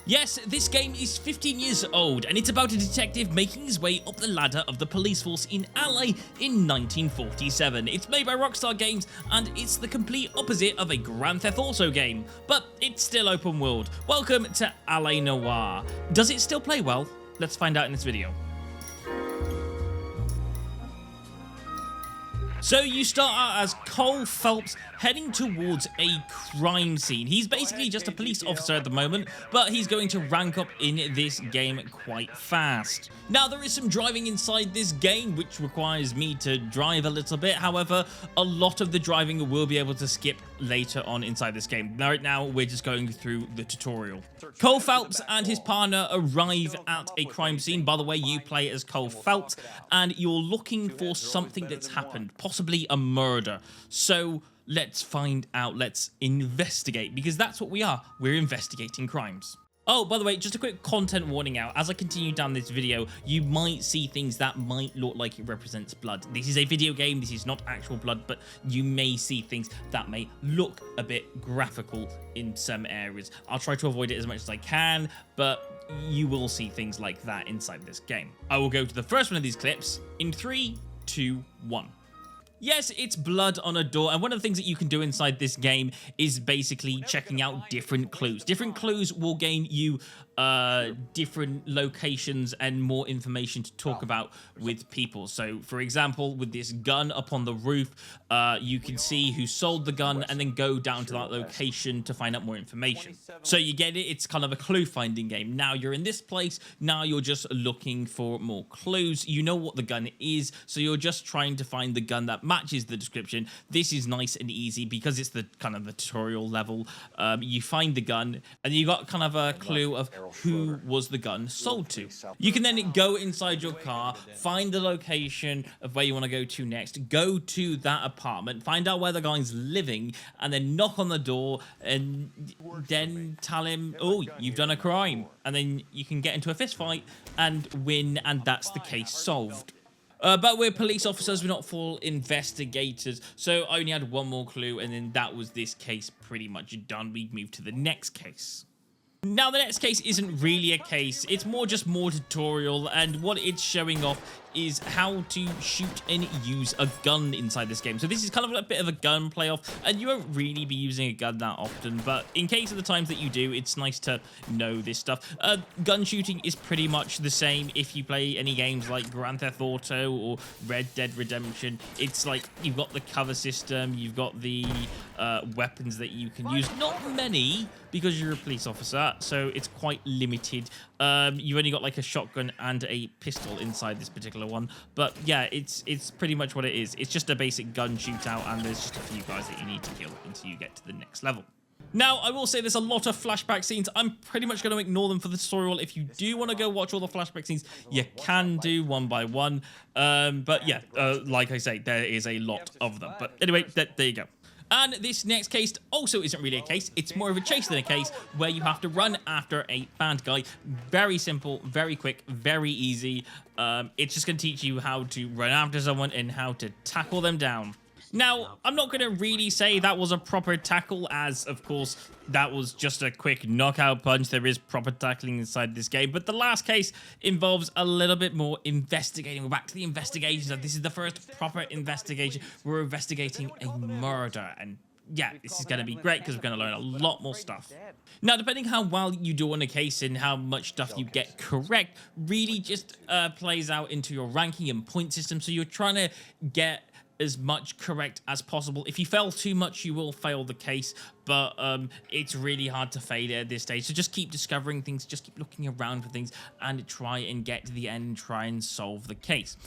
Yes, this game is 15 years old, and it's about a detective making his way up the ladder of the police force in LA in 1947. It's made by Rockstar Games, and it's the complete opposite of a Grand Theft Auto game, but it's still open world. Welcome to LA Noire. Does it still play well? Let's find out in this video. So you start out as Cole Phelps heading towards a crime scene. He's basically just a police officer at the moment, but he's going to rank up in this game quite fast. Now, there is some driving inside this game, which requires me to drive a little bit. However, a lot of the driving we'll be able to skip later on inside this game. Right now, we're just going through the tutorial. Cole Phelps and his partner arrive at a crime scene. By the way, you play as Cole Phelps, and you're looking for something that's happened, possibly a murder. So let's find out, let's investigate, because that's what we are. We're investigating crimes. Oh, by the way, just a quick content warning out. As I continue down this video, you might see things that might look like it represents blood. This is a video game, this is not actual blood, but you may see things that may look a bit graphical in some areas. I'll try to avoid it as much as I can, but you will see things like that inside this game. I will go to the first one of these clips in 3, 2, 1. Yes, it's blood on a door, and one of the things that you can do inside this game is basically checking out different clues. Different clues will gain you different locations and more information to talk about with people. So, for example, with this gun up on the roof, you can see who sold the gun and then go down to that location to find out more information. So you get it, it's kind of a clue finding game. Now you're in this place, now you're just looking for more clues. You know what the gun is, so you're just trying to find the gun that matches the description. This is nice and easy because it's the kind of the tutorial level. You find the gun and you got kind of a clue of who was the gun sold to. You can then go inside your car, find the location of where you want to go to next, go to that apartment, find out where the guy's living, and then knock on the door and then tell him, oh, you've done a crime. And then you can get into a fist fight and win, and that's the case solved. But we're police officers, we're not full investigators, so I only had one more clue, and then that was this case pretty much done. We moved to the next case. Now, the next case isn't really a case, it's more tutorial, and what it's showing off is how to shoot and use a gun inside this game. So this is kind of a bit of a gunplay off, and you won't really be using a gun that often, but in case of the times that you do, it's nice to know this stuff. Gun shooting is pretty much the same if you play any games like Grand Theft Auto or Red Dead Redemption. It's like you've got the cover system, you've got the weapons that you can use. Not many, because you're a police officer, so it's quite limited. You've only got like a shotgun and a pistol inside this particular one, but yeah, it's pretty much what it is. It's just a basic gun shootout, and there's just a few guys that you need to kill until you get to the next level. Now, I will say there's a lot of flashback scenes. I'm pretty much going to ignore them for the tutorial. If you do want to go watch all the flashback scenes, you can do one by one. But yeah, like I say, there is a lot of them. But anyway, there you go. And this next case also isn't really a case, it's more of a chase than a case, where you have to run after a bad guy. Very simple, very quick, very easy. It's just going to teach you how to run after someone and how to tackle them down. Now, I'm not going to really say that was a proper tackle, as, of course, that was just a quick knockout punch. There is proper tackling inside this game, but the last case involves a little bit more investigating. We're back to the investigation. So this is the first proper investigation. We're investigating a murder, and yeah, this is going to be great because we're going to learn a lot more stuff. Now, depending how well you do on a case and how much stuff you get correct, really just plays out into your ranking and point system. So you're trying to get as much correct as possible. If you fail too much, you will fail the case, but it's really hard to fail it at this stage. So just keep discovering things, just keep looking around for things, and try and get to the end and try and solve the case.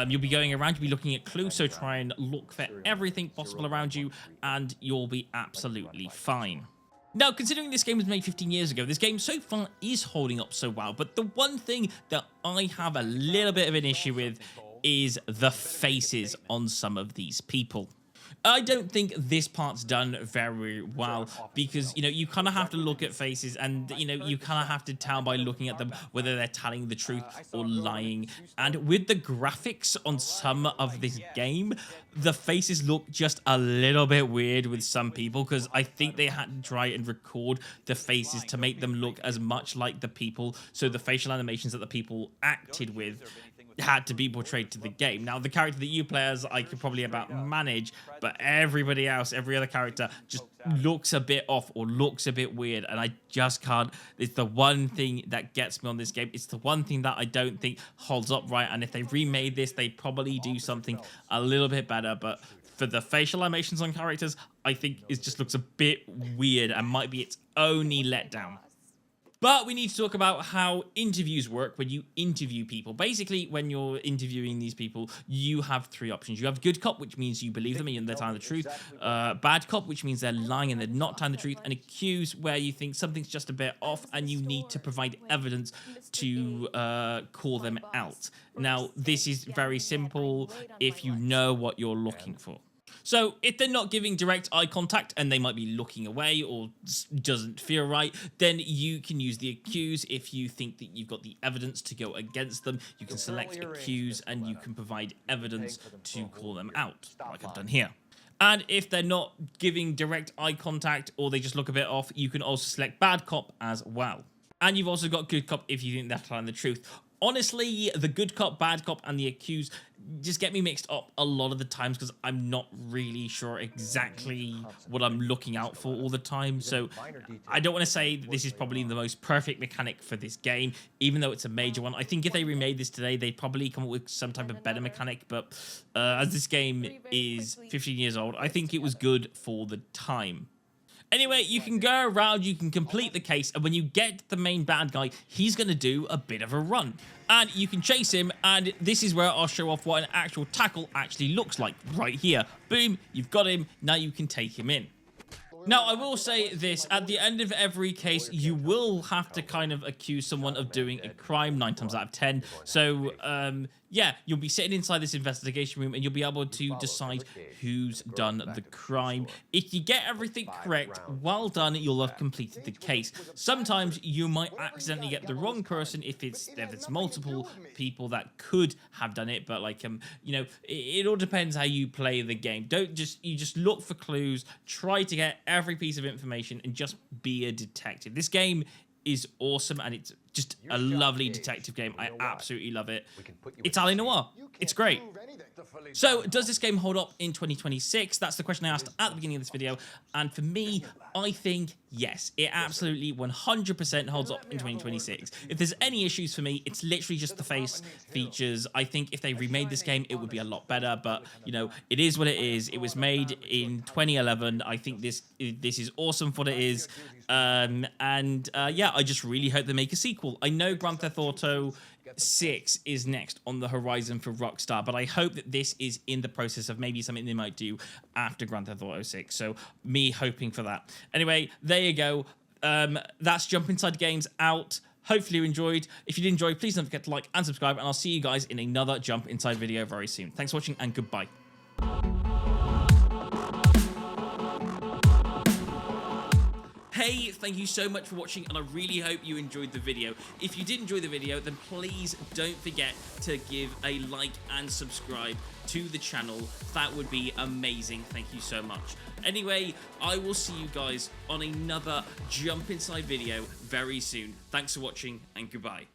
You'll be going around, you'll be looking at clues, so try and look for everything possible around you, and you'll be absolutely fine. Now, considering this game was made 15 years ago, this game so far is holding up so well, but the one thing that I have a little bit of an issue with is the faces on some of these people. I don't think this part's done very well because, you kind of have to look at faces and, you kind of have to tell by looking at them whether they're telling the truth or lying. And with the graphics on some of this game, the faces look just a little bit weird with some people because I think they had to try and record the faces to make them look as much like the people. So the facial animations that the people acted with had to be portrayed to the game. Now, the character that you play as, I could probably about manage, but everybody else, every other character just looks a bit off or looks a bit weird, and I just can't. It's the one thing that gets me on this game. It's the one thing that I don't think holds up right, and if they remade this, they'd probably do something a little bit better, but for the facial animations on characters, I think it just looks a bit weird and might be its only letdown. But we need to talk about how interviews work when you interview people. Basically, when you're interviewing these people, you have three options. You have good cop, which means you believe them and they're telling the truth. Bad cop, which means they're lying and they're not telling the truth. And accused, where you think something's just a bit off and you need to provide evidence to call them out. Now, this is very simple if you know what you're looking for. So if they're not giving direct eye contact and they might be looking away or doesn't feel right, then you can use the accuse. If you think that you've got the evidence to go against them, you can select accuse and you can provide evidence to call them out, like I've done here. And if they're not giving direct eye contact or they just look a bit off, you can also select bad cop as well. And you've also got good cop if you think they're telling the truth. Honestly, the good cop, bad cop, and the accused just get me mixed up a lot of the times because I'm not really sure exactly what I'm looking out for all the time. So I don't want to say that this is probably the most perfect mechanic for this game, even though it's a major one. I think if they remade this today, they'd probably come up with some type of better mechanic. But as this game is 15 years old, I think it was good for the time. Anyway, you can go around, you can complete the case, and when you get the main bad guy, he's going to do a bit of a run. And you can chase him, and this is where I'll show off what an actual tackle actually looks like, right here. Boom, you've got him, now you can take him in. Now, I will say this, at the end of every case, you will have to kind of accuse someone of doing a crime 9 times out of 10. So, yeah, you'll be sitting inside this investigation room and you'll be able to decide who's done the crime. If you get everything correct, well done, you'll have completed the case. Sometimes you might accidentally get the wrong person if it's multiple people that could have done it, but like, it all depends how you play the game. You just look for clues, try to get every piece of information and just be a detective. This game is awesome and it's just a lovely detective game. I absolutely love it. It's Noire. It's great. So, does this game hold up in 2026? That's the question I asked at the beginning of this video. And for me, I think yes, it absolutely 100% holds up in 2026. If there's any issues for me, it's literally just the face features. I think if they remade this game, it would be a lot better. But, it is what it is. It was made in 2011. I think this is awesome for what it is. Yeah, I just really hope they make a sequel. I know Grand Theft Auto 6 is next on the horizon for Rockstar, but I hope that this is in the process of maybe something they might do after Grand Theft Auto 6. So me hoping for that. Anyway, there you go. That's Jump Inside Games out. Hopefully you enjoyed. If you did enjoy, please don't forget to like and subscribe, and I'll see you guys in another Jump Inside video very soon. Thanks for watching and goodbye. Hey, thank you so much for watching, and I really hope you enjoyed the video. If you did enjoy the video, then please don't forget to give a like and subscribe to the channel. That would be amazing. Thank you so much. Anyway, I will see you guys on another Jump Inside video very soon. Thanks for watching, and goodbye.